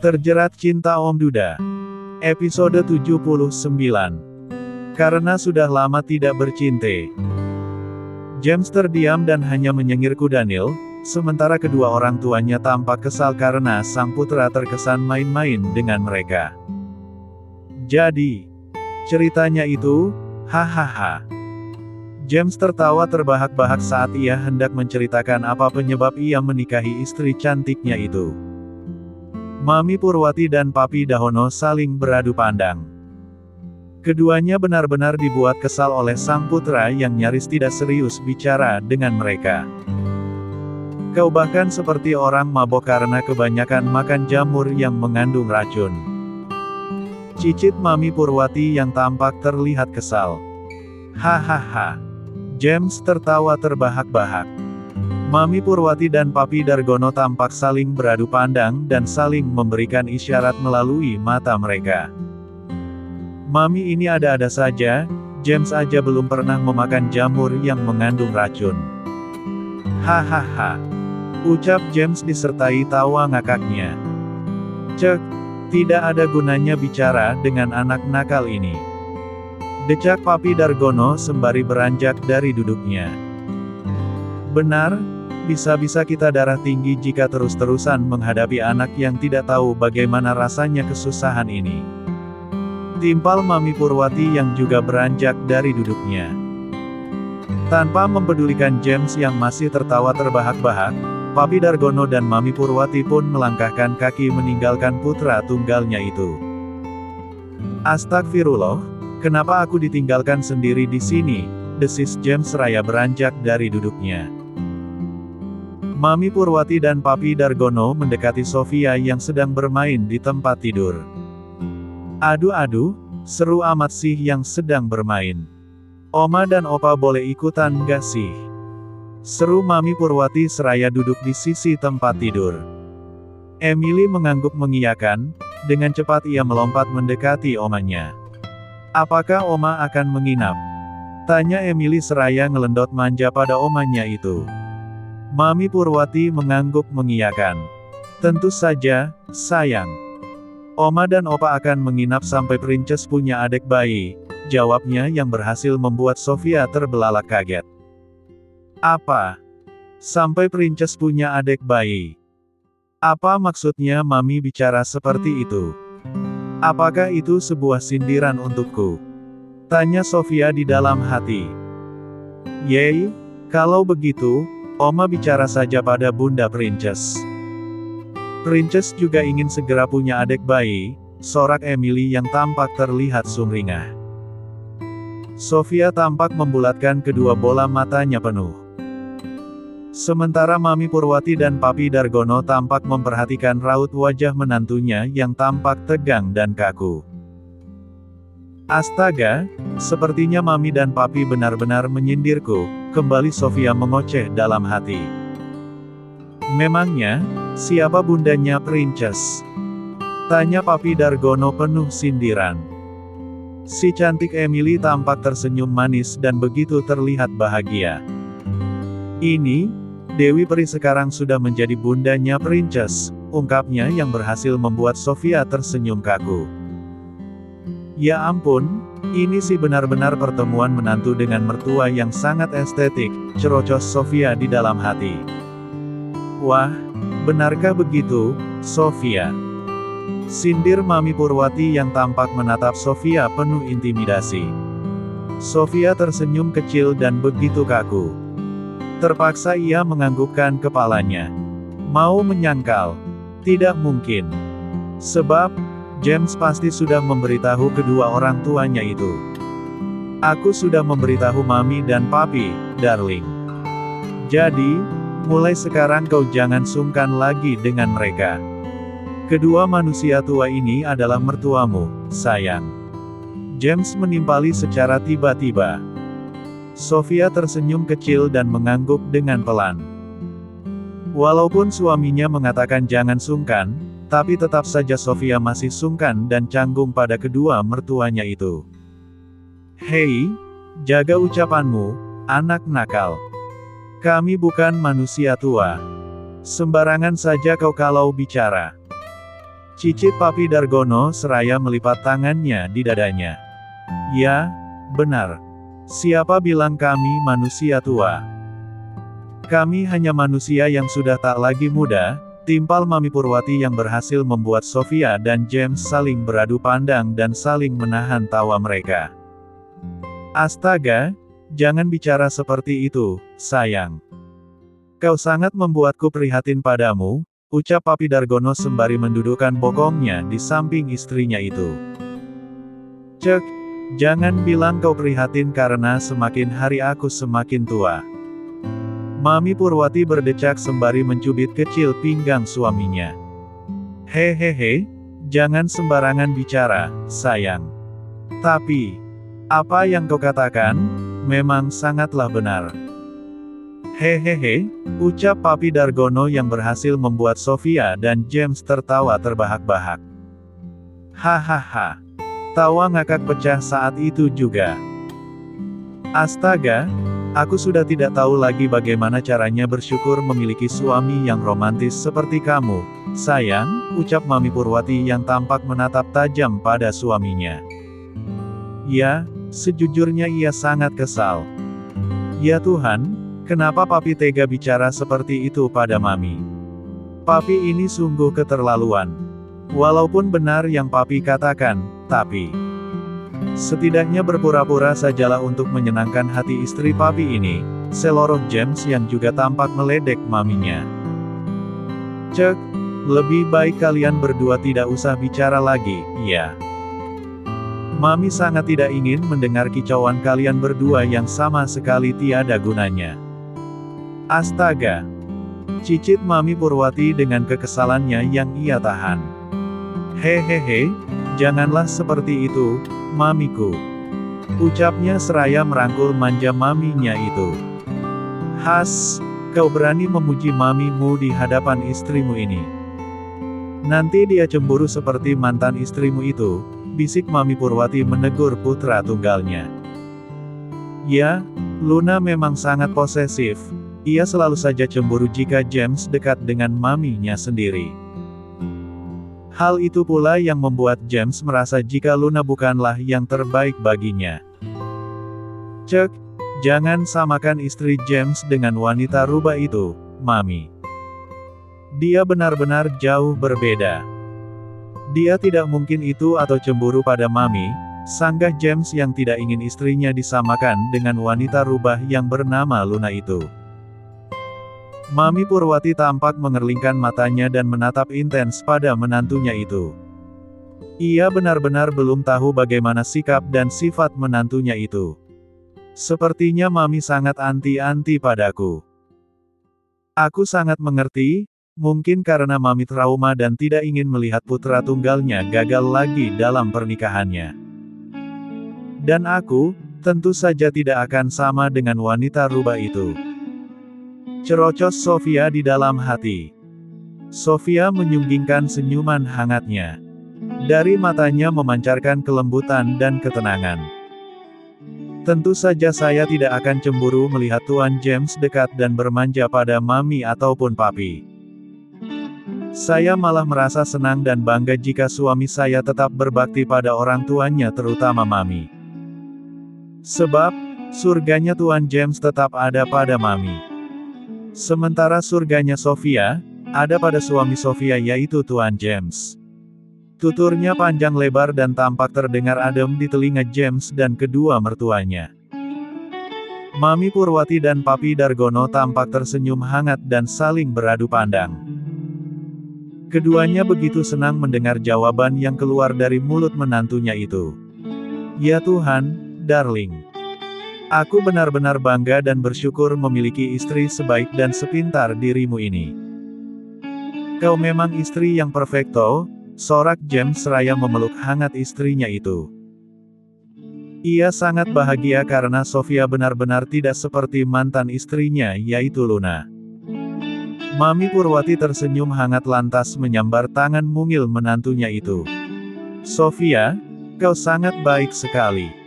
Terjerat Cinta Om Duda. Episode 79. Karena sudah lama tidak bercinta. James terdiam dan hanya menyengir Daniel, sementara kedua orang tuanya tampak kesal karena sang putra terkesan main-main dengan mereka. Jadi, ceritanya itu, hahaha. James tertawa terbahak-bahak saat ia hendak menceritakan apa penyebab ia menikahi istri cantiknya itu. Mami Purwati dan Papi Dahono saling beradu pandang. Keduanya benar-benar dibuat kesal oleh sang putra yang nyaris tidak serius bicara dengan mereka. Kau bahkan seperti orang mabok karena kebanyakan makan jamur yang mengandung racun. Cicit Mami Purwati yang tampak terlihat kesal. Hahaha. James tertawa terbahak-bahak. Mami Purwati dan Papi Dargono tampak saling beradu pandang dan saling memberikan isyarat melalui mata mereka. Mami ini ada-ada saja, James aja belum pernah memakan jamur yang mengandung racun. Hahaha. Ucap James disertai tawa ngakaknya. Cek, tidak ada gunanya bicara dengan anak nakal ini. Decak Papi Dargono sembari beranjak dari duduknya. Benar, bisa-bisa kita darah tinggi jika terus-terusan menghadapi anak yang tidak tahu bagaimana rasanya kesusahan ini. Timpal Mami Purwati yang juga beranjak dari duduknya. Tanpa mempedulikan James yang masih tertawa terbahak-bahak, Papi Dargono dan Mami Purwati pun melangkahkan kaki meninggalkan putra tunggalnya itu. Astagfirullah, kenapa aku ditinggalkan sendiri di sini? Desis James seraya beranjak dari duduknya. Mami Purwati dan Papi Dargono mendekati Sofia yang sedang bermain di tempat tidur. Aduh, seru amat sih yang sedang bermain. Oma dan Opa boleh ikutan gak sih? Seru Mami Purwati seraya duduk di sisi tempat tidur. Emily mengangguk mengiyakan, dengan cepat ia melompat mendekati omanya. Apakah Oma akan menginap? Tanya Emily seraya ngelendot manja pada omanya itu. Mami Purwati mengangguk mengiyakan. Tentu saja, sayang. Oma dan Opa akan menginap sampai Princess punya adik bayi, jawabnya yang berhasil membuat Sofia terbelalak kaget. Apa? Sampai Princess punya adik bayi? Apa maksudnya Mami bicara seperti itu? Apakah itu sebuah sindiran untukku? Tanya Sofia di dalam hati. Yey, kalau begitu, Oma bicara saja pada Bunda Princess. Princess juga ingin segera punya adik bayi, sorak Emily yang tampak terlihat sumringah. Sofia tampak membulatkan kedua bola matanya penuh. Sementara Mami Purwati dan Papi Dargono tampak memperhatikan raut wajah menantunya yang tampak tegang dan kaku. Astaga, sepertinya Mami dan Papi benar-benar menyindirku, kembali Sofia mengoceh dalam hati. Memangnya, siapa bundanya Princess? Tanya Papi Dargono penuh sindiran. Si cantik Emily tampak tersenyum manis dan begitu terlihat bahagia. Ini, Dewi Peri sekarang sudah menjadi bundanya Princess, ungkapnya yang berhasil membuat Sofia tersenyum kaku. Ya ampun, ini sih benar-benar pertemuan menantu dengan mertua yang sangat estetik, cerocos Sofia di dalam hati. Wah, benarkah begitu, Sofia? Sindir Mami Purwati yang tampak menatap Sofia penuh intimidasi. Sofia tersenyum kecil dan begitu kaku. Terpaksa ia menganggukkan kepalanya. Mau menyangkal? Tidak mungkin. Sebab, James pasti sudah memberitahu kedua orang tuanya itu. Aku sudah memberitahu Mami dan Papi, darling. Jadi, mulai sekarang kau jangan sungkan lagi dengan mereka. Kedua manusia tua ini adalah mertuamu, sayang. James menimpali secara tiba-tiba. Sofia tersenyum kecil dan mengangguk dengan pelan. Walaupun suaminya mengatakan jangan sungkan, tapi tetap saja Sofia masih sungkan dan canggung pada kedua mertuanya itu. Hei, jaga ucapanmu, anak nakal. Kami bukan manusia tua. Sembarangan saja kau kalau bicara. Cicit Papi Dargono seraya melipat tangannya di dadanya. Ya, benar. Siapa bilang kami manusia tua? Kami hanya manusia yang sudah tak lagi muda, timpal Mami Purwati yang berhasil membuat Sofia dan James saling beradu pandang dan saling menahan tawa mereka. Astaga, jangan bicara seperti itu, sayang. Kau sangat membuatku prihatin padamu, ucap Papi Dargono sembari mendudukkan bokongnya di samping istrinya itu. Cek, jangan bilang kau prihatin karena semakin hari aku semakin tua. Mami Purwati berdecak sembari mencubit kecil pinggang suaminya. Hehehe, jangan sembarangan bicara, sayang. Tapi, apa yang kau katakan, memang sangatlah benar. Hehehe, ucap Papi Dargono yang berhasil membuat Sofia dan James tertawa terbahak-bahak. Hahaha. Tawa ngakak pecah saat itu juga. Astaga, aku sudah tidak tahu lagi bagaimana caranya bersyukur memiliki suami yang romantis seperti kamu, sayang, ucap Mami Purwati yang tampak menatap tajam pada suaminya. Ya, sejujurnya ia sangat kesal. Ya Tuhan, kenapa Papi tega bicara seperti itu pada Mami? Papi ini sungguh keterlaluan. Walaupun benar yang Papi katakan, tapi setidaknya berpura-pura sajalah untuk menyenangkan hati istri Papi ini, seloroh James yang juga tampak meledek maminya. Cek, lebih baik kalian berdua tidak usah bicara lagi, ya. Mami sangat tidak ingin mendengar kicauan kalian berdua yang sama sekali tiada gunanya. Astaga. Cicit Mami Purwati dengan kekesalannya yang ia tahan. Hehehe, janganlah seperti itu, mamiku. Ucapnya seraya merangkul manja maminya itu. Has, kau berani memuji mamimu di hadapan istrimu ini. Nanti dia cemburu seperti mantan istrimu itu, bisik Mami Purwati menegur putra tunggalnya. Ya, Luna memang sangat posesif. Ia selalu saja cemburu jika James dekat dengan maminya sendiri. Hal itu pula yang membuat James merasa jika Luna bukanlah yang terbaik baginya. Cek, jangan samakan istri James dengan wanita rubah itu, Mami. Dia benar-benar jauh berbeda. Dia tidak mungkin itu atau cemburu pada Mami, sanggah James yang tidak ingin istrinya disamakan dengan wanita rubah yang bernama Luna itu. Mami Purwati tampak mengerlingkan matanya dan menatap intens pada menantunya itu. Ia benar-benar belum tahu bagaimana sikap dan sifat menantunya itu. Sepertinya Mami sangat anti-anti padaku. Aku sangat mengerti, mungkin karena Mami trauma dan tidak ingin melihat putra tunggalnya gagal lagi dalam pernikahannya. Dan aku, tentu saja tidak akan sama dengan wanita rubah itu. Cerocos Sofia di dalam hati. Sofia menyunggingkan senyuman hangatnya. Dari matanya memancarkan kelembutan dan ketenangan. Tentu saja saya tidak akan cemburu melihat Tuan James dekat dan bermanja pada Mami ataupun Papi. Saya malah merasa senang dan bangga jika suami saya tetap berbakti pada orang tuanya terutama Mami. Sebab, surganya Tuan James tetap ada pada Mami. Sementara surganya Sofia, ada pada suami Sofia yaitu Tuan James. Tuturnya panjang lebar dan tampak terdengar adem di telinga James dan kedua mertuanya. Mami Purwati dan Papi Dargono tampak tersenyum hangat dan saling beradu pandang. Keduanya begitu senang mendengar jawaban yang keluar dari mulut menantunya itu. Ya Tuhan, darling. Aku benar-benar bangga dan bersyukur memiliki istri sebaik dan sepintar dirimu ini. Kau memang istri yang perfecto, sorak James seraya memeluk hangat istrinya itu. Ia sangat bahagia karena Sofia benar-benar tidak seperti mantan istrinya yaitu Luna. Mami Purwati tersenyum hangat lantas menyambar tangan mungil menantunya itu. Sofia, kau sangat baik sekali.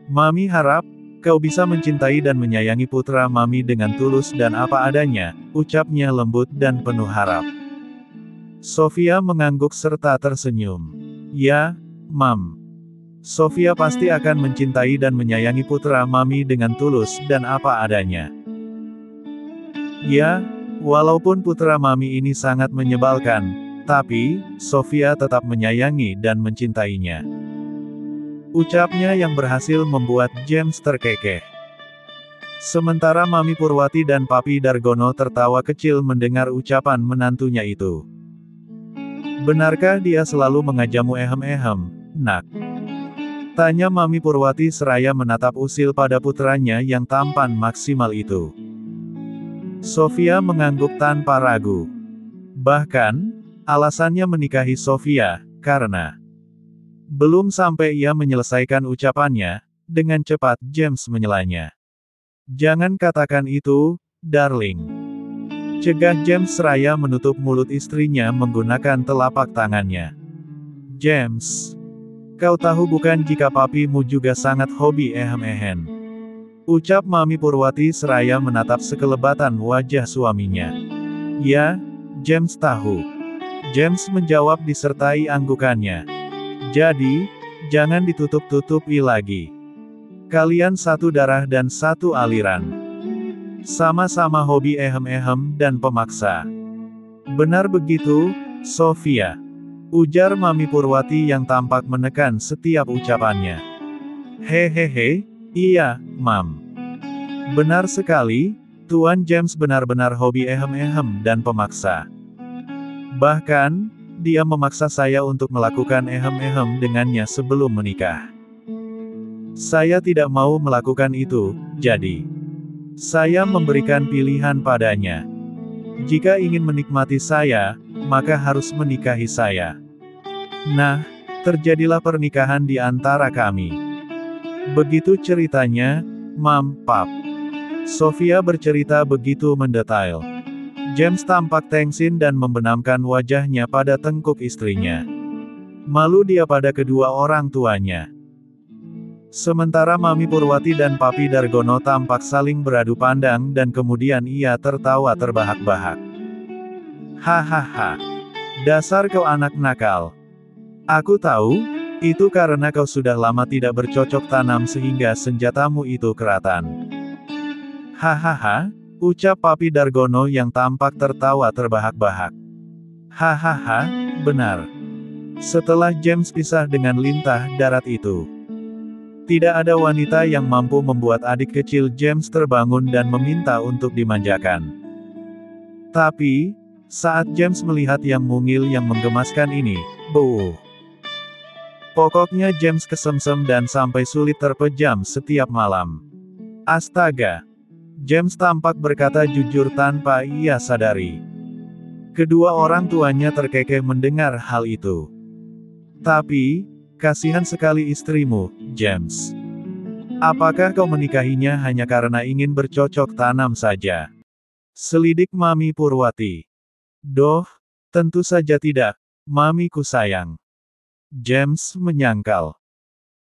Mami harap, kau bisa mencintai dan menyayangi putra Mami dengan tulus dan apa adanya, ucapnya lembut dan penuh harap. Sofia mengangguk serta tersenyum. Ya, Mam. Sofia pasti akan mencintai dan menyayangi putra Mami dengan tulus dan apa adanya. Ya, walaupun putra Mami ini sangat menyebalkan, tapi, Sofia tetap menyayangi dan mencintainya. Ucapnya yang berhasil membuat James terkekeh. Sementara Mami Purwati dan Papi Dargono tertawa kecil mendengar ucapan menantunya itu. Benarkah dia selalu mengajamu ehem-ehem, nak? Tanya Mami Purwati seraya menatap usil pada putranya yang tampan maksimal itu. Sofia mengangguk tanpa ragu. Bahkan, alasannya menikahi Sofia, karena belum sampai ia menyelesaikan ucapannya, dengan cepat James menyelanya. Jangan katakan itu, darling. Cegah James seraya menutup mulut istrinya menggunakan telapak tangannya. James, kau tahu bukan jika papimu juga sangat hobi ehem-ehem? Ucap Mami Purwati seraya menatap sekelebatan wajah suaminya. Ya, James tahu. James menjawab disertai anggukannya. Jadi, jangan ditutup-tutupi lagi. Kalian satu darah dan satu aliran. Sama-sama hobi ehem-ehem dan pemaksa. Benar begitu, Sofia. Ujar Mami Purwati yang tampak menekan setiap ucapannya. Hehehe, iya, Mam. Benar sekali, Tuan James benar-benar hobi ehem-ehem dan pemaksa. Bahkan, dia memaksa saya untuk melakukan ehem-ehem dengannya sebelum menikah. Saya tidak mau melakukan itu, jadi saya memberikan pilihan padanya. Jika ingin menikmati saya, maka harus menikahi saya. Nah, terjadilah pernikahan di antara kami. Begitu ceritanya, Mam, Pap. Sofia bercerita begitu mendetail. James tampak tengsin dan membenamkan wajahnya pada tengkuk istrinya. Malu dia pada kedua orang tuanya. Sementara Mami Purwati dan Papi Dargono tampak saling beradu pandang dan kemudian ia tertawa terbahak-bahak. Hahaha. Dasar kau anak nakal. Aku tahu, itu karena kau sudah lama tidak bercocok tanam sehingga senjatamu itu keratan. Hahaha, ucap Papi Dargono yang tampak tertawa terbahak-bahak. Hahaha, benar. Setelah James pisah dengan lintah darat itu, tidak ada wanita yang mampu membuat adik kecil James terbangun dan meminta untuk dimanjakan. Tapi, saat James melihat yang mungil yang menggemaskan ini, pokoknya James kesemsem dan sampai sulit terpejam setiap malam. Astaga! James tampak berkata jujur tanpa ia sadari. Kedua orang tuanya terkekeh mendengar hal itu. Tapi, kasihan sekali istrimu, James. Apakah kau menikahinya hanya karena ingin bercocok tanam saja? Selidik Mami Purwati. Doh, tentu saja tidak, Mamiku sayang. James menyangkal.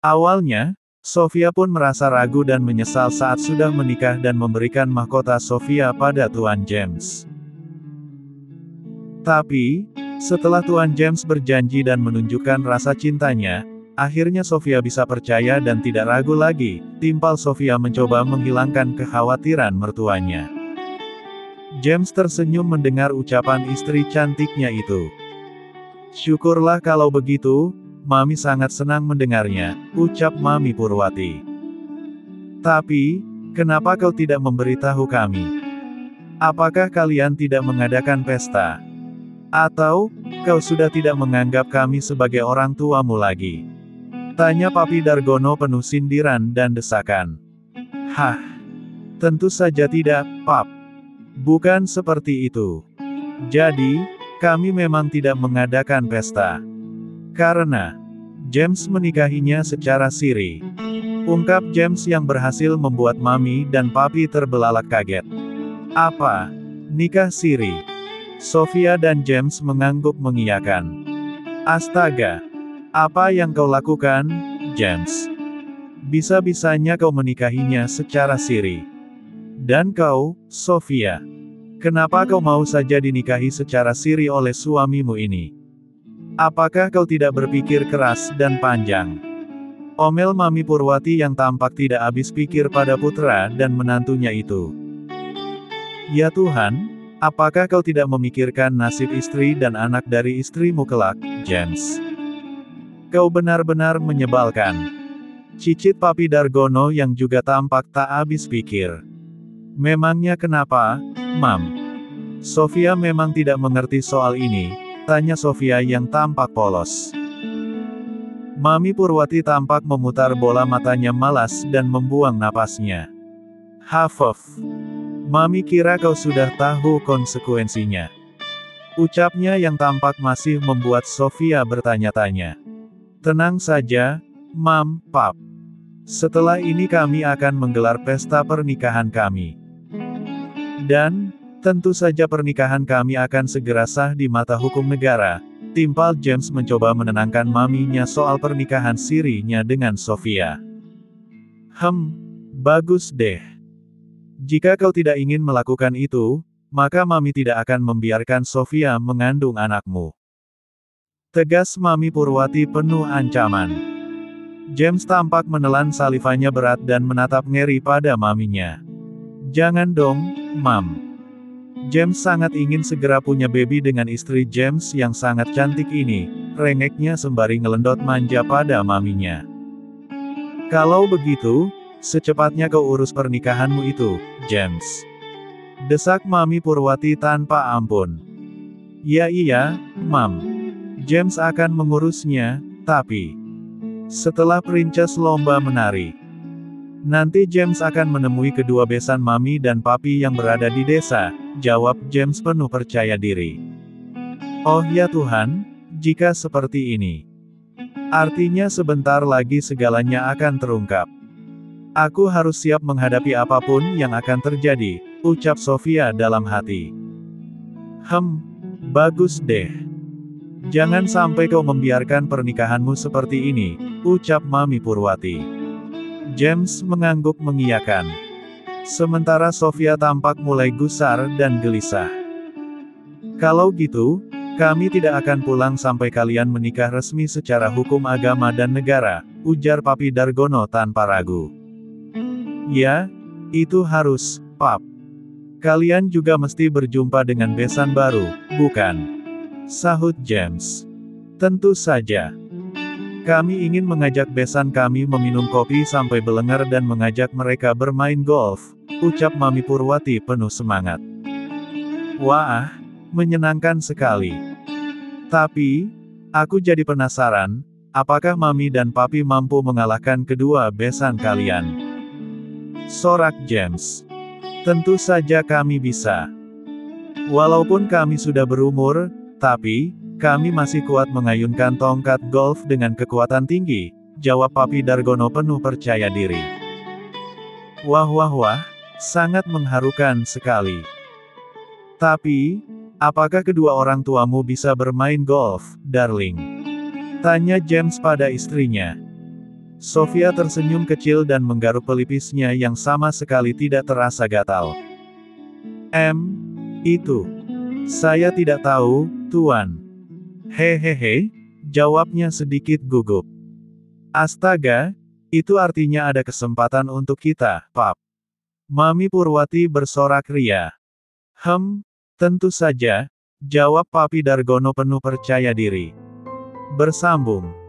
Awalnya, Sofia pun merasa ragu dan menyesal saat sudah menikah dan memberikan mahkota Sofia pada Tuan James. Tapi, setelah Tuan James berjanji dan menunjukkan rasa cintanya, akhirnya Sofia bisa percaya dan tidak ragu lagi. Timpal Sofia mencoba menghilangkan kekhawatiran mertuanya. James tersenyum mendengar ucapan istri cantiknya itu. Syukurlah kalau begitu, Mami sangat senang mendengarnya, ucap Mami Purwati. Tapi, kenapa kau tidak memberitahu kami? Apakah kalian tidak mengadakan pesta? Atau, kau sudah tidak menganggap kami sebagai orang tuamu lagi? Tanya Papi Dargono penuh sindiran dan desakan. Hah? Tentu saja tidak, Pap. Bukan seperti itu. Jadi, kami memang tidak mengadakan pesta. Karena, James menikahinya secara siri. Ungkap James yang berhasil membuat Mami dan Papi terbelalak kaget. Apa? Nikah siri? Sofia dan James mengangguk mengiyakan. Astaga! Apa yang kau lakukan, James? Bisa-bisanya kau menikahinya secara siri. Dan kau, Sofia. Kenapa kau mau saja dinikahi secara siri oleh suamimu ini? Apakah kau tidak berpikir keras dan panjang? Omel Mami Purwati yang tampak tidak habis pikir pada putra dan menantunya itu. Ya Tuhan, apakah kau tidak memikirkan nasib istri dan anak dari istrimu kelak, James? Kau benar-benar menyebalkan. Cicit Papi Dargono yang juga tampak tak habis pikir. Memangnya kenapa, Mam? Sofia memang tidak mengerti soal ini, tanya Sofia yang tampak polos. Mami Purwati tampak memutar bola matanya malas dan membuang napasnya. Hafef. Mami kira kau sudah tahu konsekuensinya. Ucapnya yang tampak masih membuat Sofia bertanya-tanya. Tenang saja, Mam, Pap. Setelah ini kami akan menggelar pesta pernikahan kami. Dan, tentu saja pernikahan kami akan segera sah di mata hukum negara. Timpal James mencoba menenangkan maminya soal pernikahan sirinya dengan Sofia. Bagus deh. Jika kau tidak ingin melakukan itu, maka mami tidak akan membiarkan Sofia mengandung anakmu. Tegas Mami Purwati penuh ancaman. James tampak menelan salivanya berat dan menatap ngeri pada maminya. Jangan dong, Mam. James sangat ingin segera punya baby dengan istri James yang sangat cantik ini, rengeknya sembari ngelendot manja pada maminya. Kalau begitu, secepatnya kau urus pernikahanmu itu, James. Desak Mami Purwati tanpa ampun. Ya iya, Mam. James akan mengurusnya, tapi setelah Princess lomba menari. Nanti James akan menemui kedua besan Mami dan Papi yang berada di desa, jawab James penuh percaya diri. Oh ya Tuhan, jika seperti ini. Artinya sebentar lagi segalanya akan terungkap. Aku harus siap menghadapi apapun yang akan terjadi, ucap Sofia dalam hati. Bagus deh. Jangan sampai kau membiarkan pernikahanmu seperti ini, ucap Mami Purwati. James mengangguk mengiyakan. Sementara Sofia tampak mulai gusar dan gelisah. Kalau gitu, kami tidak akan pulang sampai kalian menikah resmi secara hukum agama dan negara, ujar Papi Dargono tanpa ragu. Ya, itu harus, Pap. Kalian juga mesti berjumpa dengan besan baru, bukan? Sahut James. Tentu saja. Kami ingin mengajak besan kami meminum kopi sampai belengar dan mengajak mereka bermain golf, ucap Mami Purwati penuh semangat. Wah, menyenangkan sekali. Tapi, aku jadi penasaran, apakah Mami dan Papi mampu mengalahkan kedua besan kalian? Sorak James. Tentu saja kami bisa. Walaupun kami sudah berumur, tapi kami masih kuat mengayunkan tongkat golf dengan kekuatan tinggi, jawab Papi Dargono penuh percaya diri. Wah, sangat mengharukan sekali. Tapi, apakah kedua orang tuamu bisa bermain golf, darling? Tanya James pada istrinya. Sofia tersenyum kecil dan menggaruk pelipisnya yang sama sekali tidak terasa gatal. Itu. Saya tidak tahu, Tuan. Hehehe, jawabnya sedikit gugup. Astaga, itu artinya ada kesempatan untuk kita, Pap. Mami Purwati bersorak ria. Tentu saja, jawab Papi Dargono penuh percaya diri. Bersambung.